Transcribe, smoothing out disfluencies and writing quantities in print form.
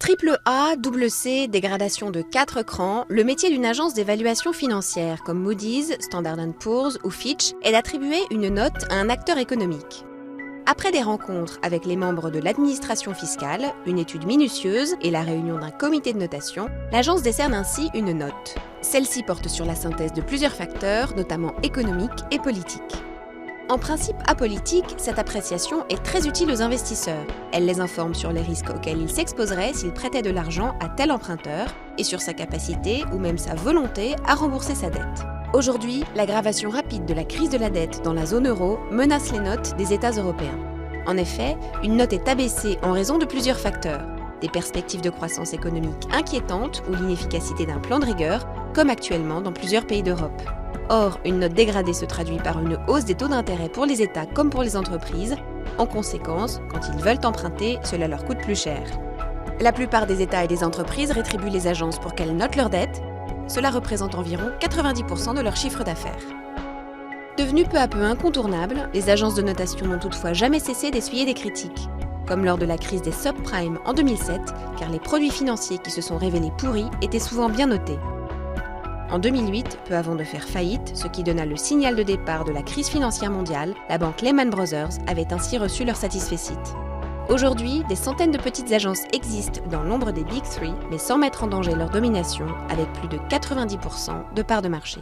Triple A, double C, dégradation de 4 crans, le métier d'une agence d'évaluation financière comme Moody's, Standard & Poor's ou Fitch est d'attribuer une note à un acteur économique. Après des rencontres avec les membres de l'administration fiscale, une étude minutieuse et la réunion d'un comité de notation, l'agence décerne ainsi une note. Celle-ci porte sur la synthèse de plusieurs facteurs, notamment économiques et politiques. En principe apolitique, cette appréciation est très utile aux investisseurs. Elle les informe sur les risques auxquels ils s'exposeraient s'ils prêtaient de l'argent à tel emprunteur et sur sa capacité ou même sa volonté à rembourser sa dette. Aujourd'hui, l'aggravation rapide de la crise de la dette dans la zone euro menace les notes des États européens. En effet, une note est abaissée en raison de plusieurs facteurs. Des perspectives de croissance économique inquiétantes ou l'inefficacité d'un plan de rigueur, comme actuellement dans plusieurs pays d'Europe. Or, une note dégradée se traduit par une hausse des taux d'intérêt pour les États comme pour les entreprises. En conséquence, quand ils veulent emprunter, cela leur coûte plus cher. La plupart des États et des entreprises rétribuent les agences pour qu'elles notent leurs dettes. Cela représente environ 90% de leur chiffre d'affaires. Devenues peu à peu incontournables, les agences de notation n'ont toutefois jamais cessé d'essuyer des critiques, comme lors de la crise des subprimes en 2007, car les produits financiers qui se sont révélés pourris étaient souvent bien notés. En 2008, peu avant de faire faillite, ce qui donna le signal de départ de la crise financière mondiale, la banque Lehman Brothers avait ainsi reçu leur satisfecit. Aujourd'hui, des centaines de petites agences existent dans l'ombre des Big Three, mais sans mettre en danger leur domination, avec plus de 90% de parts de marché.